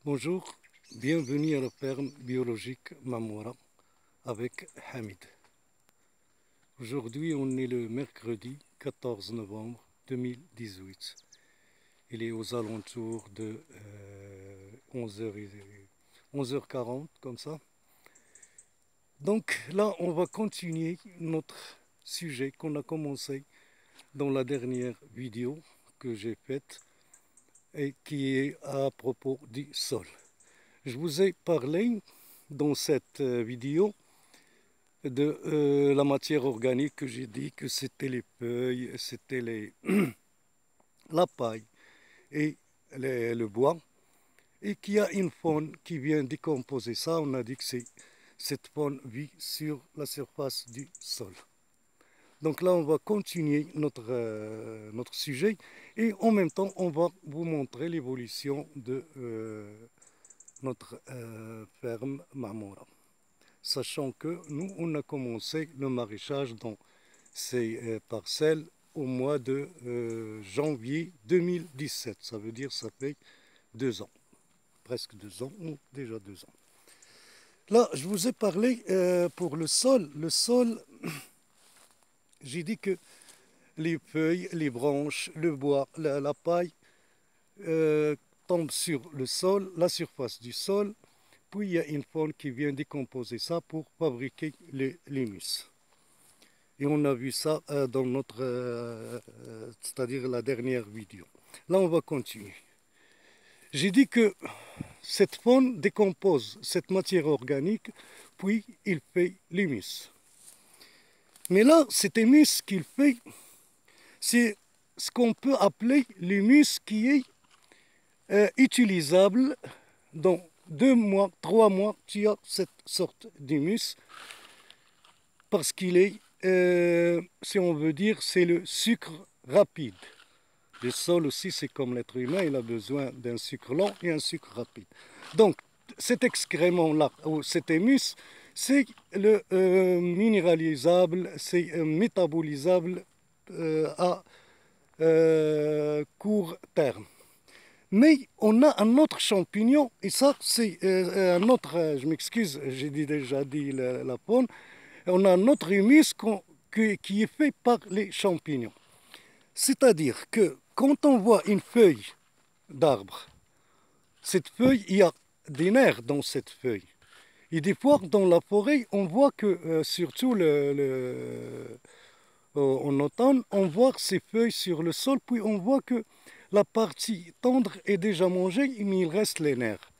Bonjour, bienvenue à la ferme biologique Mamoura avec Hamid. Aujourd'hui, on est le mercredi 14 novembre 2018. Il est aux alentours de 11h40, comme ça. Donc là, on va continuer notre sujet qu'on a commencé dans la dernière vidéo que j'ai faite et qui est à propos du sol. Je vous ai parlé dans cette vidéo de la matière organique que j'ai dit que c'était les feuilles, c'était la paille et le bois et qu'il y a une faune qui vient décomposer ça. On a dit que cette faune vit sur la surface du sol. Donc là, on va continuer notre sujet et en même temps, on va vous montrer l'évolution de notre ferme Mamoura. Sachant que nous, on a commencé le maraîchage dans ces parcelles au mois de janvier 2017. Ça veut dire ça fait 2 ans, presque 2 ans, ou déjà 2 ans. Là, je vous ai parlé pour le sol. Le sol, j'ai dit que les feuilles, les branches, le bois, la paille tombent sur le sol, la surface du sol. Puis il y a une faune qui vient décomposer ça pour fabriquer l'humus. Et on a vu ça dans notre, c'est-à-dire la dernière vidéo. Là, on va continuer. J'ai dit que cette faune décompose cette matière organique, puis il fait l'humus. Mais là, cet humus qu'il fait, c'est ce qu'on peut appeler l'humus qui est utilisable dans 2 mois, 3 mois, tu as cette sorte d'humus parce qu'il est, si on veut dire, c'est le sucre rapide. Le sol aussi, c'est comme l'être humain, il a besoin d'un sucre lent et un sucre rapide. Donc, cet excrément-là, ou cet humus, c'est le minéralisable, c'est métabolisable à court terme. Mais on a un autre champignon, et ça c'est un autre, je m'excuse, j'ai déjà dit la faune, on a un autre humus qui est fait par les champignons. C'est-à-dire que quand on voit une feuille d'arbre, cette feuille, il y a des nerfs dans cette feuille. Et des fois, dans la forêt, on voit que, surtout en automne, on voit ces feuilles sur le sol, puis on voit que la partie tendre est déjà mangée, mais il reste les nerfs.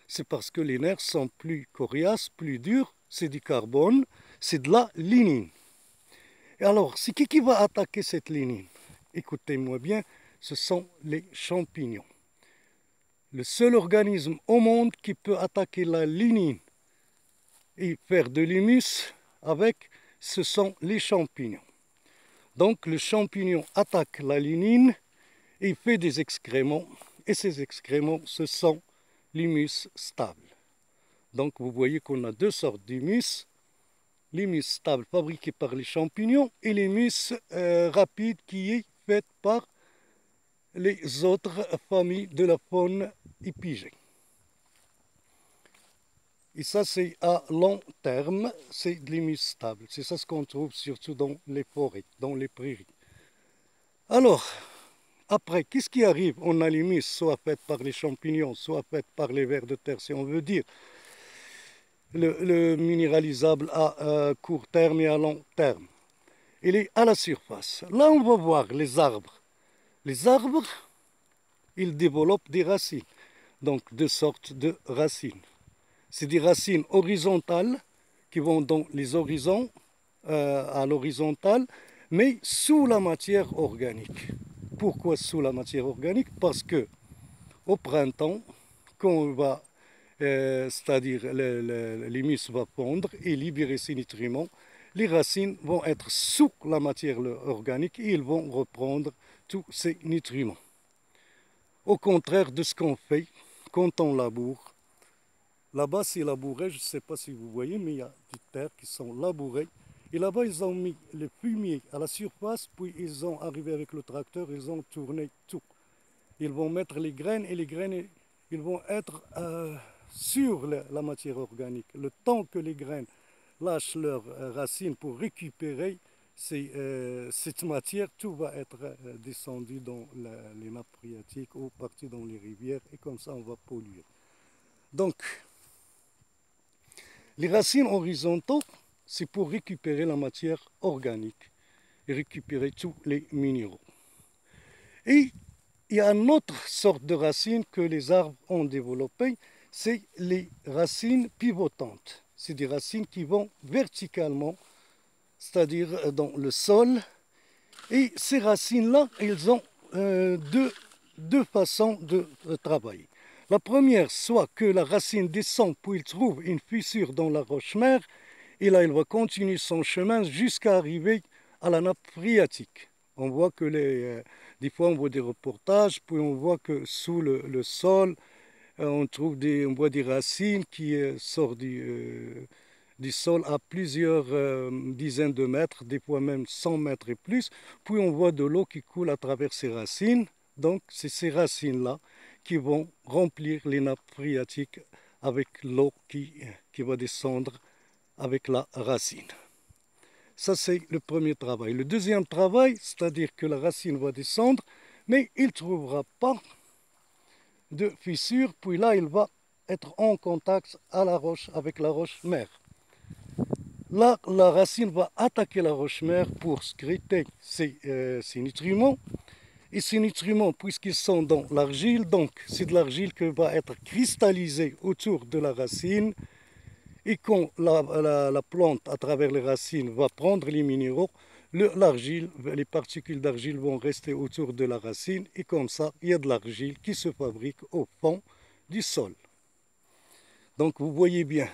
C'est parce que les nerfs sont plus coriaces, plus durs, c'est du carbone, c'est de la lignine. Et alors, c'est qui va attaquer cette lignine? Écoutez-moi bien, ce sont les champignons. Le seul organisme au monde qui peut attaquer la lignine et faire de l'humus avec, ce sont les champignons. Donc le champignon attaque la lignine et fait des excréments. Et ces excréments, ce sont l'humus stable. Donc vous voyez qu'on a 2 sortes d'humus. L'humus stable fabriqué par les champignons et l'humus rapide qui est fait par les autres familles de la faune épigée. Et ça, c'est à long terme, c'est de l'humus stable. C'est ça ce qu'on trouve surtout dans les forêts, dans les prairies. Alors, après, qu'est-ce qui arrive? On a l'humus soit fait par les champignons, soit fait par les vers de terre, si on veut dire. Le minéralisable à court terme et à long terme. Il est à la surface. Là, on va voir les arbres. Les arbres, ils développent des racines. Donc, 2 sortes de racines. C'est des racines horizontales qui vont dans les horizons, à l'horizontale, mais sous la matière organique. Pourquoi sous la matière organique? Parce que au printemps, quand on va, c'est-à-dire l'humus va fondre et libérer ses nutriments, les racines vont être sous la matière organique et ils vont reprendre tous ces nutriments. Au contraire de ce qu'on fait quand on laboure. Là-bas, c'est labouré, je ne sais pas si vous voyez, mais il y a des terres qui sont labourées. Et là-bas, ils ont mis le fumier à la surface, puis ils ont arrivé avec le tracteur, ils ont tourné tout. Ils vont mettre les graines et les graines, ils vont être sur la matière organique. Le temps que les graines lâchent leurs racines pour récupérer cette matière, tout va être descendu dans les nappes phréatiques ou parti dans les rivières et comme ça on va polluer. Donc, les racines horizontaux, c'est pour récupérer la matière organique et récupérer tous les minéraux. Et il y a une autre sorte de racines que les arbres ont développées, c'est les racines pivotantes. C'est des racines qui vont verticalement, c'est-à-dire dans le sol. Et ces racines-là, elles ont deux façons de travailler. La première, soit que la racine descend puis il trouve une fissure dans la roche-mère, et là, il va continuer son chemin jusqu'à arriver à la nappe phréatique. On voit que des fois, on voit des reportages, puis on voit que sous le sol, on voit des racines qui sortent du sol à plusieurs dizaines de mètres, des fois même 100 mètres et plus. Puis on voit de l'eau qui coule à travers ces racines. Donc, c'est ces racines-là qui vont remplir les nappes phréatiques avec l'eau qui va descendre avec la racine. Ça, c'est le premier travail. Le deuxième travail, c'est-à-dire que la racine va descendre, mais il ne trouvera pas de fissure, puis là, il va être en contact avec la roche-mère. Là, la racine va attaquer la roche-mère pour sécréter ses nutriments. Et ces nutriments, puisqu'ils sont dans l'argile, donc c'est de l'argile qui va être cristallisée autour de la racine. Et quand la plante, à travers les racines, va prendre les minéraux, les particules d'argile vont rester autour de la racine. Et comme ça, il y a de l'argile qui se fabrique au fond du sol. Donc vous voyez bien,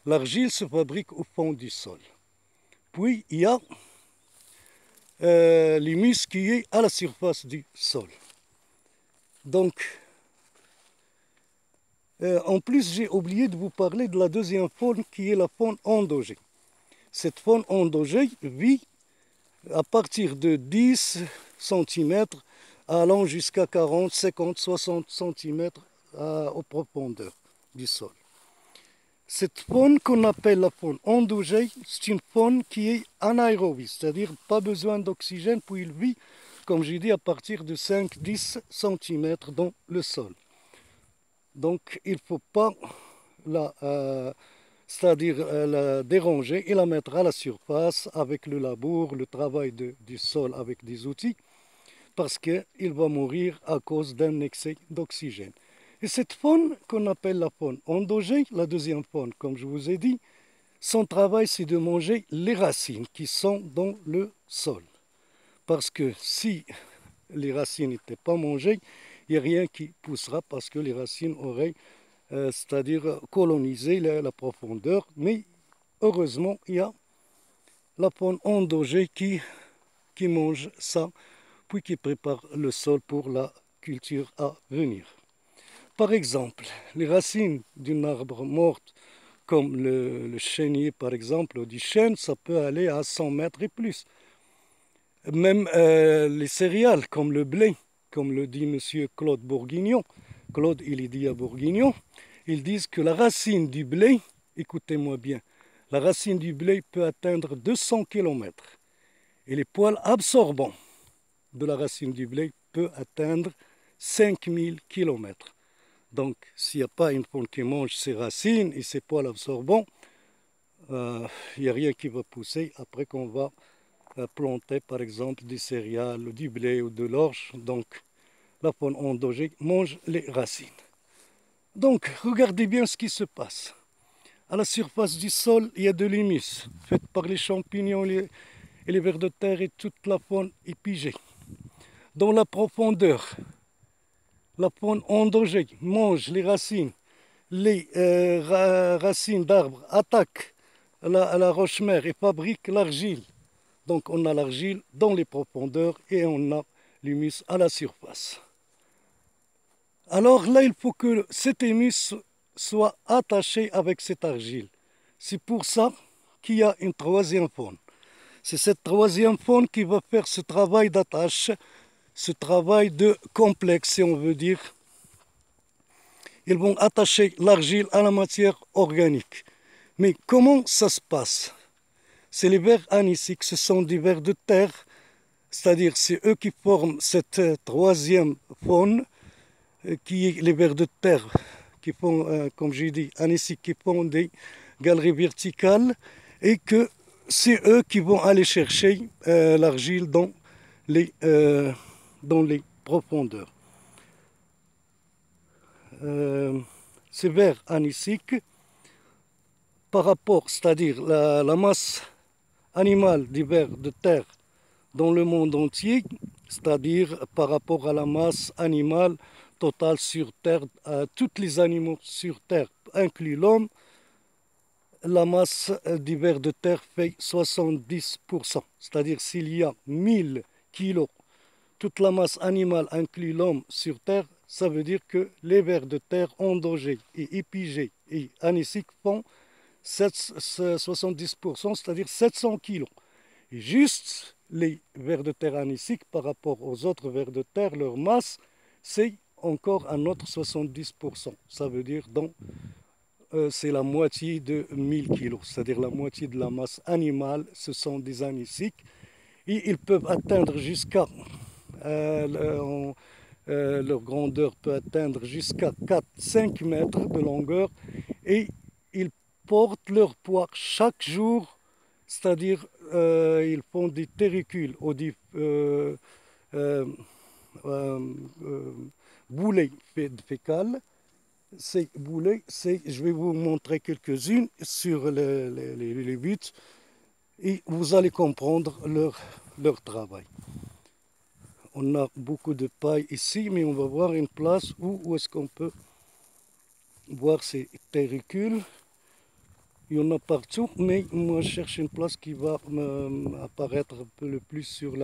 l'argile se fabrique au fond du sol. Puis il y a l'humus qui est à la surface du sol. Donc, en plus, j'ai oublié de vous parler de la deuxième faune qui est la faune endogée. Cette faune endogée vit à partir de 10 cm allant jusqu'à 40, 50, 60 cm aux profondeurs du sol. Cette faune qu'on appelle la faune endogée, c'est une faune qui est anaérobie, c'est-à-dire pas besoin d'oxygène, puis il vit, comme j'ai dit, à partir de 5-10 cm dans le sol. Donc il ne faut pas la déranger et la mettre à la surface avec le labour, le travail du sol avec des outils, parce qu'il va mourir à cause d'un excès d'oxygène. Et cette faune qu'on appelle la faune endogée, la deuxième faune, comme je vous ai dit, son travail c'est de manger les racines qui sont dans le sol. Parce que si les racines n'étaient pas mangées, il n'y a rien qui poussera parce que les racines auraient, c'est-à-dire colonisé la profondeur. Mais heureusement, il y a la faune endogée qui mange ça, puis qui prépare le sol pour la culture à venir. Par exemple, les racines d'un arbre mort, comme le chênier par exemple, ou du chêne, ça peut aller à 100 mètres et plus. Même les céréales, comme le blé, comme le dit M. Claude Bourguignon, Claude il est dit à Bourguignon, ils disent que la racine du blé, écoutez-moi bien, la racine du blé peut atteindre 200 km. Et les poils absorbants de la racine du blé peuvent atteindre 5000 km. Donc, s'il n'y a pas une faune qui mange ses racines et ses poils absorbants, il n'y a rien qui va pousser après qu'on va planter, par exemple, des céréales, du blé ou de l'orge. Donc, la faune endogée mange les racines. Donc, regardez bien ce qui se passe. À la surface du sol, il y a de l'humus, fait par les champignons et les vers de terre et toute la faune épigée. Dans la profondeur, la faune endogée mange les racines. Les racines d'arbres attaquent la roche-mère et fabriquent l'argile. Donc on a l'argile dans les profondeurs et on a l'humus à la surface. Alors là, il faut que cet humus soit attaché avec cette argile. C'est pour ça qu'il y a une troisième faune. C'est cette troisième faune qui va faire ce travail d'attache, ce travail de complexe, si on veut dire, ils vont attacher l'argile à la matière organique. Mais comment ça se passe? C'est les vers anisiques, ce sont des vers de terre, c'est-à-dire c'est eux qui forment cette troisième faune, qui est les vers de terre, qui font, comme j'ai dit, anisiques, qui font des galeries verticales, et que c'est eux qui vont aller chercher l'argile dans les profondeurs. Ces vers anisiques, par rapport, c'est-à-dire la masse animale des vers de terre dans le monde entier, c'est-à-dire par rapport à la masse animale totale sur Terre, à tous les animaux sur Terre, inclus l'homme, la masse des vers de terre fait 70%. C'est-à-dire s'il y a 1000 kilos, toute la masse animale inclus l'homme sur Terre, ça veut dire que les vers de terre endogés et épigés et anisiques font 70%, c'est-à-dire 700 kilos. Et juste les vers de terre anisiques par rapport aux autres vers de terre, leur masse, c'est encore un autre 70%. Ça veut dire donc c'est la moitié de 1000 kilos, c'est-à-dire la moitié de la masse animale, ce sont des anisiques. Et ils peuvent atteindre jusqu'à, leur grandeur peut atteindre jusqu'à 4-5 mètres de longueur et ils portent leur poids chaque jour, c'est-à-dire ils font des téricules ou des euh, euh, boulets fécales. Ces boulets, je vais vous montrer quelques-unes sur les buts et vous allez comprendre leur travail. On a beaucoup de paille ici, mais on va voir une place où est-ce qu'on peut voir ces téricules. Il y en a partout, mais moi je cherche une place qui va apparaître un peu le plus sur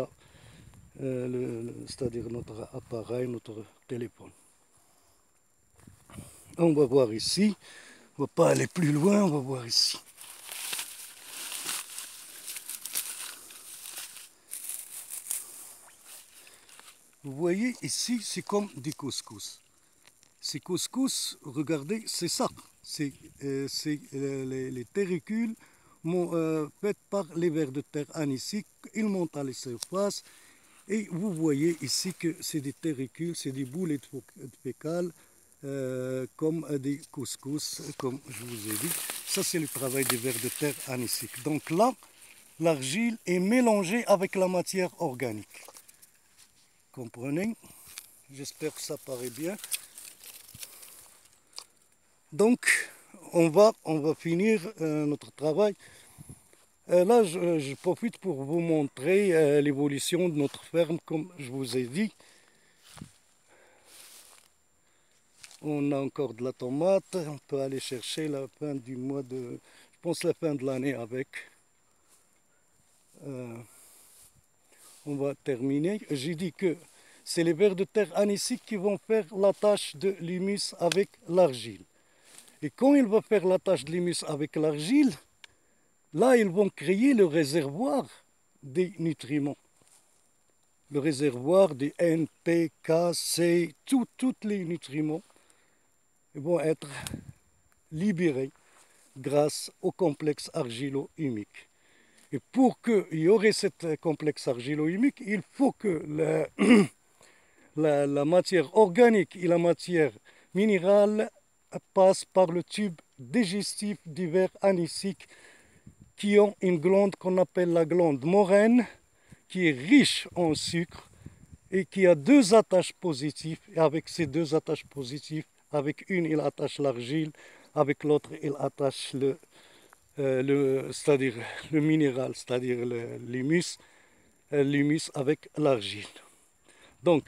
c'est-à-dire notre appareil, notre téléphone. On va voir ici, on ne va pas aller plus loin, on va voir ici. Vous voyez ici, c'est comme des couscous. Ces couscous, regardez, c'est ça. C'est les téricules faites par les vers de terre anisiques. Ils montent à la surface. Et vous voyez ici que c'est des téricules, c'est des boulets fécales, comme des couscous, comme je vous ai dit. Ça, c'est le travail des vers de terre anisiques. Donc là, l'argile est mélangée avec la matière organique. Comprenez? J'espère que ça paraît bien. Donc, on va finir notre travail. Là, je profite pour vous montrer l'évolution de notre ferme, comme je vous ai dit. On a encore de la tomate, on peut aller chercher la fin du mois de... Je pense la fin de l'année avec. On va terminer. J'ai dit que c'est les vers de terre anisiques qui vont faire la tâche de l'humus avec l'argile. Et quand ils vont faire la tâche de l'humus avec l'argile, là, ils vont créer le réservoir des nutriments. Le réservoir des N, P, K, C, tous les nutriments vont être libérés grâce au complexe argilo-humique. Et pour qu'il y aurait ce complexe argilo-humique, il faut que la matière organique et la matière minérale passent par le tube digestif des vers anisiques qui ont une glande qu'on appelle la glande moraine, qui est riche en sucre et qui a deux attaches positives. Et avec ces deux attaches positives, avec une, il attache l'argile, avec l'autre, il attache c'est-à-dire le minéral, c'est-à-dire l'humus avec l'argile. Donc,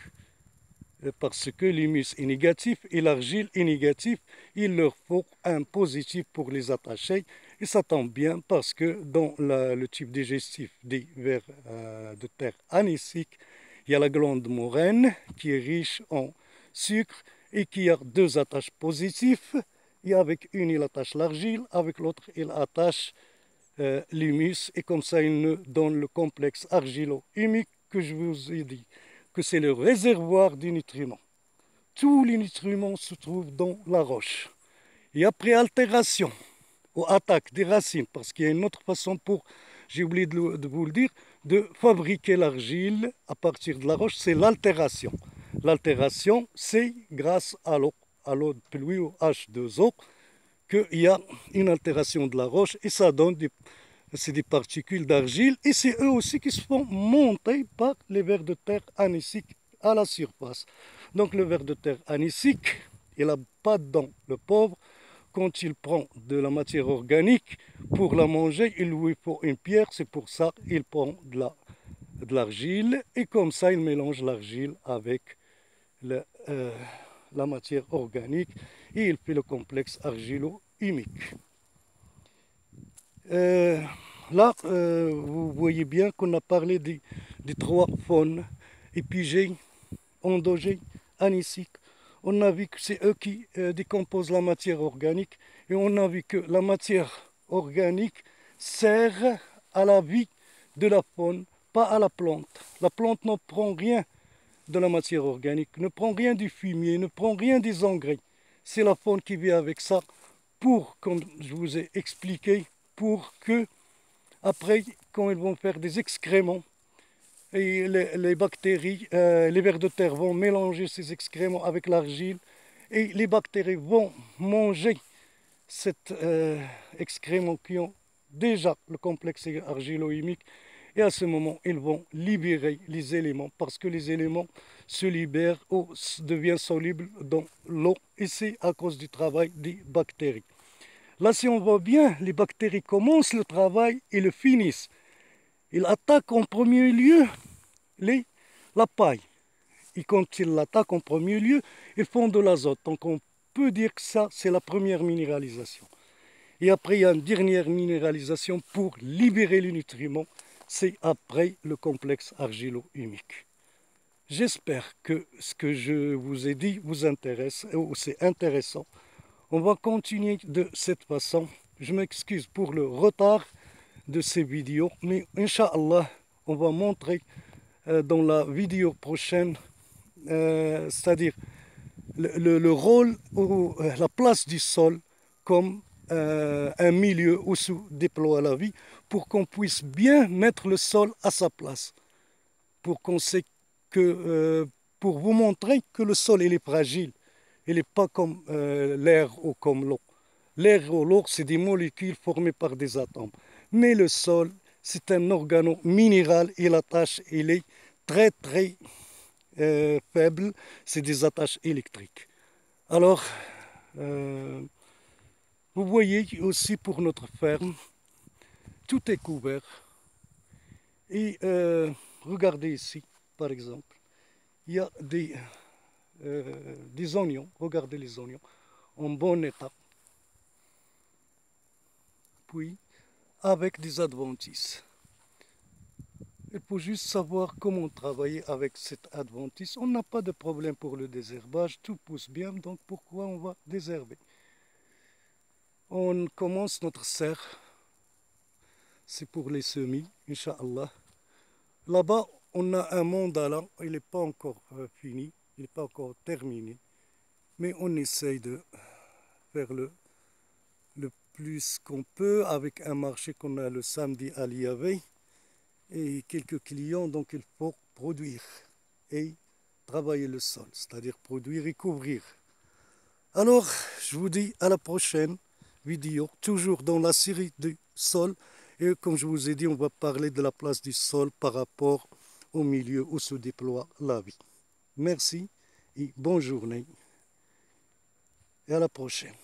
parce que l'humus est négatif et l'argile est négatif, il leur faut un positif pour les attacher. Et ça tombe bien parce que dans le tube digestif des vers de terre anisiques, il y a la glande moraine qui est riche en sucre et qui a deux attaches positives. Et avec une, il attache l'argile, avec l'autre, il attache l'humus. Et comme ça, il nous donne le complexe argilo-humique que je vous ai dit, que c'est le réservoir du nutriment. tous les nutriments se trouvent dans la roche. Et après altération ou attaque des racines, parce qu'il y a une autre façon pour, j'ai oublié de vous le dire, de fabriquer l'argile à partir de la roche, c'est l'altération. L'altération, c'est grâce à l'eau de pluie ou H2O, qu'il y a une altération de la roche et ça donne c'est des particules d'argile et c'est eux aussi qui se font monter par les vers de terre anisiques à la surface. Donc le ver de terre anisique, il n'a pas de dents, le pauvre. Quand il prend de la matière organique pour la manger, il lui faut une pierre, c'est pour ça qu'il prend de l'argile et comme ça il mélange l'argile avec la matière organique et il fait le complexe argilo-humique. Là, vous voyez bien qu'on a parlé des trois faunes, épigées, endogées, anisiques. On a vu que c'est eux qui décomposent la matière organique et on a vu que la matière organique sert à la vie de la faune, pas à la plante. La plante ne prend rien de la matière organique, ne prend rien du fumier, ne prend rien des engrais. C'est la faune qui vit avec ça pour, comme je vous ai expliqué, pour que après, quand ils vont faire des excréments, et les bactéries, les vers de terre vont mélanger ces excréments avec l'argile et les bactéries vont manger cet excrément qui ont déjà le complexe argilo-humique et à ce moment, ils vont libérer les éléments parce que les éléments se libèrent ou deviennent solubles dans l'eau et c'est à cause du travail des bactéries. Là, si on voit bien, les bactéries commencent le travail et le finissent. Ils attaquent en premier lieu la paille. Et quand ils l'attaquent en premier lieu, ils font de l'azote. Donc on peut dire que ça, c'est la première minéralisation. Et après, il y a une dernière minéralisation pour libérer les nutriments. C'est après le complexe argilo-humique. J'espère que ce que je vous ai dit vous intéresse, ou c'est intéressant. On va continuer de cette façon. Je m'excuse pour le retard de ces vidéos, mais Inch'Allah, on va montrer dans la vidéo prochaine, c'est-à-dire le rôle ou la place du sol comme un milieu où se déploie la vie pour qu'on puisse bien mettre le sol à sa place, pour qu'on sait que, pour vous montrer que le sol il est fragile, il n'est pas comme l'air ou comme l'eau. L'air ou l'eau, c'est des molécules formées par des atomes. Mais le sol, c'est un organo minéral et la tâche, elle est très très faible, c'est des attaches électriques. Alors, vous voyez aussi pour notre ferme, tout est couvert. Et regardez ici, par exemple, il y a des oignons, regardez les oignons, en bon état. Puis, avec des adventices. Il faut juste savoir comment travailler avec cette adventice. On n'a pas de problème pour le désherbage, tout pousse bien, donc pourquoi on va désherber? On commence notre serre, c'est pour les semis, Inch'Allah. Là-bas, on a un mandala, il n'est pas encore fini, il n'est pas encore terminé, mais on essaye de faire le plus qu'on peut avec un marché qu'on a le samedi à l'IAV et quelques clients, donc il faut produire et travailler le sol, c'est-à-dire produire et couvrir. Alors, je vous dis à la prochaine vidéo, toujours dans la série du sol. Et comme je vous ai dit, on va parler de la place du sol par rapport au milieu où se déploie la vie. Merci et bonne journée. Et à la prochaine.